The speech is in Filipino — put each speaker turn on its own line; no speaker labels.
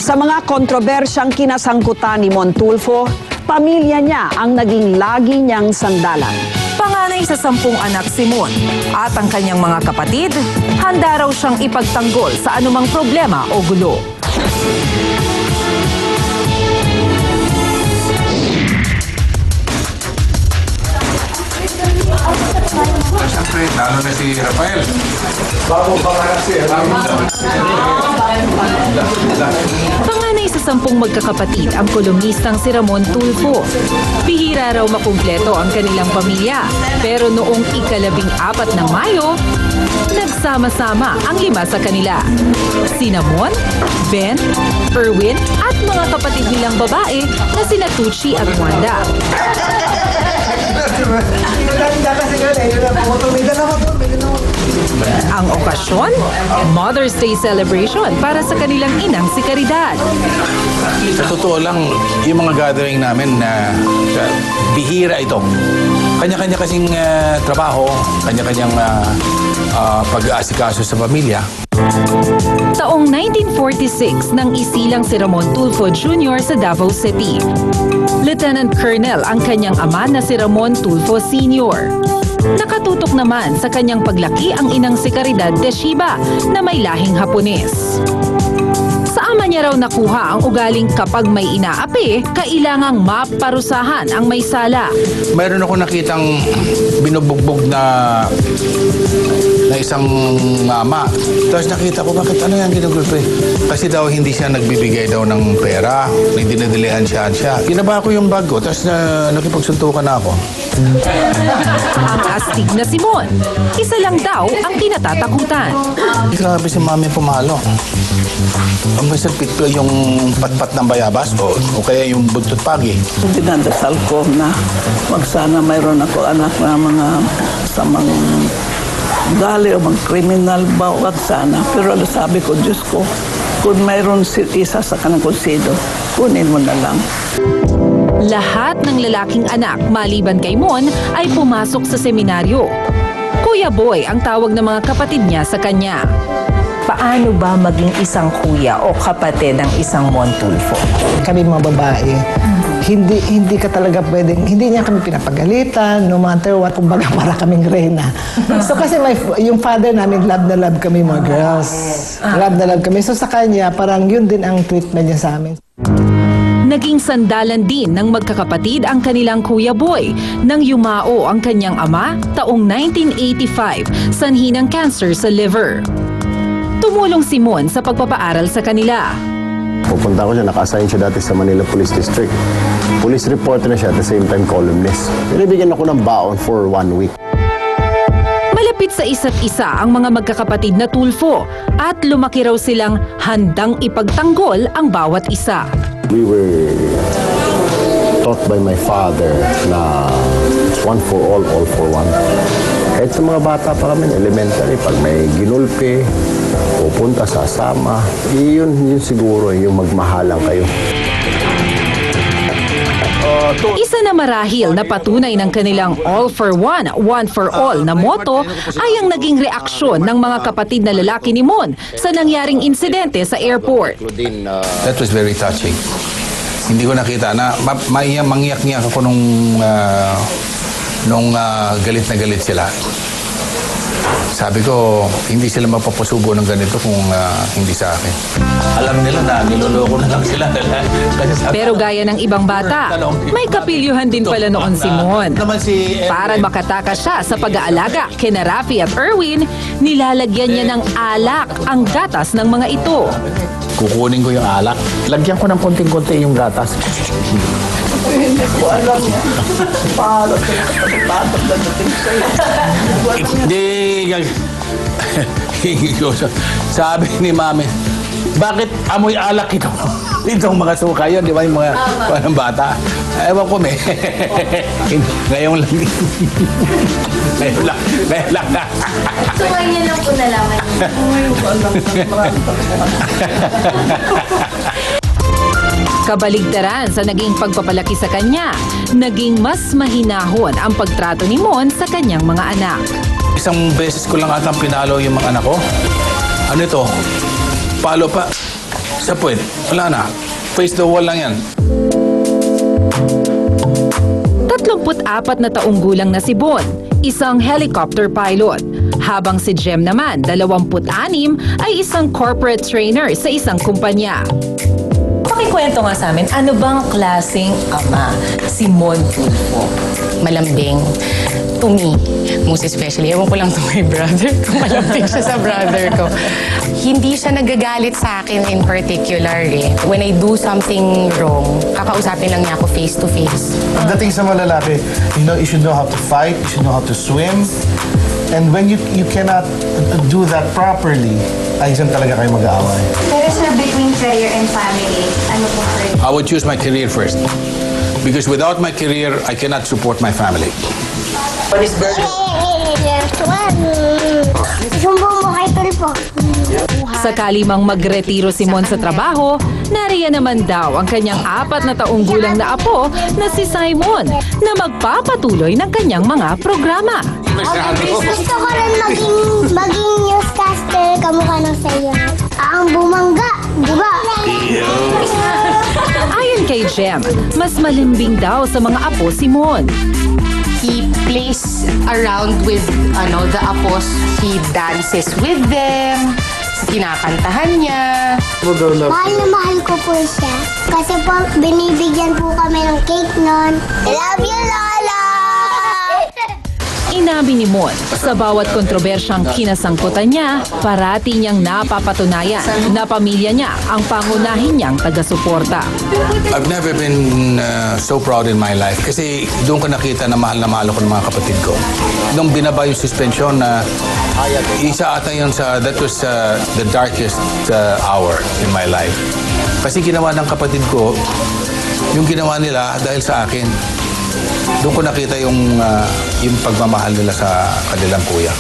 Sa mga kontrobersyang kinasangkutan ni Montulfo, pamilya niya ang naging lagi niyang sandalan.
Panganay sa 10 anak si Mon at ang kanyang mga kapatid, handa raw siyang ipagtanggol sa anumang problema o gulo.
Siyempre, lalo na si Rafael.
Panganay sa 10 magkakapatid ang kolumnistang si Ramon Tulfo. Bihira raw makumpleto ang kanilang pamilya. Pero noong ika-14 ng Mayo, nagsama-sama ang 5 sa kanila. Sina Mon, Ben, Erwin at mga kapatid nilang babae na sina Tucci at Wanda. Ang okasyon, Mother's Day celebration para sa kanilang inang si Caridad.
Sa totoo lang, yung mga gathering namin na bihira ito. Kanya-kanya kasing trabaho, kanya-kanyang pag-aasikaso sa pamilya.
Taong 1946 nang isilang si Ramon Tulfo Jr. sa Davao City. Lieutenant Colonel ang kanyang ama na si Ramon Tulfo Sr. Nakatutok naman sa kanyang paglaki ang inang si Caridad de Shiba na may lahing Hapones. Sa ama niya raw nakuha ang ugaling kapag may inaapi, kailangang maparusahan ang may sala.
Mayroon ako nakitang binubugbog na isang mama. Tapos nakita ko, bakit ano yan ginugulpe? Kasi daw hindi siya nagbibigay daw ng pera, hindi dinadilihan siya. Kinaba ko yung bag ko, tapos nakipagsuntukan na ako.
Ang astig na Simon, isa lang daw ang kinatatakutan.
Grabe si mami pumalo. Ang masarpit ko yung patpat ng bayabas o kaya yung buntot pagi.
Dinadasal ko na wag sana mayroon ako anak na mga samang gali o mag-criminal ba, wag sana. Pero sabi ko, Diyos ko, kung mayroon isa sa kanang konsido, kunin mo na lang.
Lahat ng lalaking anak maliban kay Mon ay pumasok sa seminaryo. Kuya Boy ang tawag ng mga kapatid niya sa kanya. Paano ba maging isang kuya o kapatid ng isang Montulfo?
Kami mga babae, hindi ka talaga pwedeng, hindi niya kami pinapagalitan, no matter what, kumbaga para kaming reyna. So kasi yung father namin, love na love kami mga girls. Love na love kami. So sa kanya, parang yun din ang treatment niya sa amin.
Naging sandalan din ng magkakapatid ang kanilang Kuya Boy nang yumao ang kanyang ama taong 1985 sanhi ng cancer sa liver. Tumulong si Mon sa pagpapaaral sa kanila.
Pupunta ko siya, naka-assign siya dati sa Manila Police District. Police reporter na siya at the same time columnist. Binibigyan ako ng baon for 1 week.
Malapit sa isa't isa ang mga magkakapatid na Tulfo at lumaki raw silang handang ipagtanggol ang bawat isa.
We were taught by my father na it's one for all for one. Kahit sa mga bata pa kami, elementary, pag may ginulpi, pupunta, sasama. Yun siguro yung magmahalang kayo.
Isa na marahil na patunay ng kanilang all for one, one for all na motto ay ang naging reaksyon ng mga kapatid na lalaki ni Mon sa nangyaring insidente sa airport.
That was very touching. Hindi ko nakita na mangyak-ngyak ako nung galit na galit sila. Sabi ko, hindi sila mapapasubo ng ganito kung hindi sa akin. Alam nila na niloloko na lang sila.
Pero gaya ng ibang bata, may kapilyuhan din pala noon si Mon. Para makatakas siya sa pag-aalaga kina Rafi at Erwin, nilalagyan niya ng alak ang gatas ng mga ito.
Kukunin ko yung alak. Lagyan ko ng konting-konti yung gatas.
Hindi ko alam yan. Paano sa dating sa'yo?
Hindi. Sabi ni Mami, bakit amoy alak ito? Itong mga suka yun, di ba yung mga bata? Ewan ko, Ngayon lang. Ngayon lang.
So, ngayon lang po nalaman
Kabaligtaran sa naging pagpapalaki sa kanya, naging mas mahinahon ang pagtrato ni Mon sa kanyang mga anak.
Isang beses ko lang atang pinalo yung mga anak ko. Ano ito? Palo pa. Sa puwet, wala na. Face the wall lang yan.
34 na taong gulang na si Bon, isang helicopter pilot. Habang si Jem naman, 26, ay isang corporate trainer sa isang kumpanya.
Pakikwento nga sa amin, ano bang klaseng ama si Mon Tulfo?
Malambing. To me, most especially, ewan ko lang to my brother ko, malambing siya sa brother ko. Hindi siya nagagalit sa akin in particular eh. When I do something wrong, kakausapin lang niya ako face to face.
Pagdating sa malalaki, you should know how to fight, you should know how to swim. And when you cannot do that properly, ay dyan talaga kayo mag-aaway.
Pero sir, between career and family, ano po sir?
I would choose my career first. Because without my career, I cannot support my family.
Sumbong mo kay Tulfo.
Sakali mang magretiro si Mon sa trabaho, nariyan naman daw ang kanyang 4 na taong gulang na apo na si Simon na magpapatuloy ng kanyang mga programa.
Gusto ko rin maging newscaster kamukha ng sayo. Ang bumangga, di ba?
Ayon kay Jem, mas malimbing daw sa mga apo si Mon.
He plays around with the apos. He dances with them. Kinakantahan niya.
Mahal na mahal ko po siya. Kasi po, binibigyan po kami ng cake nun. I love you, Lola!
Inabi ni Mon, sa bawat kontrobersyang kinasangkutan niya, parati niyang napapatunayan na pamilya niya ang pangunahin niyang taga-suporta.
I've never been so proud in my life kasi doon ko nakita na mahal ako ng mga kapatid ko. Nung binaba yung suspension na isa ata yun that was the darkest hour in my life. Kasi ginawa ng kapatid ko, yung ginawa nila dahil sa akin. Doon ko nakita yung pagmamahal nila sa kanilang kuya.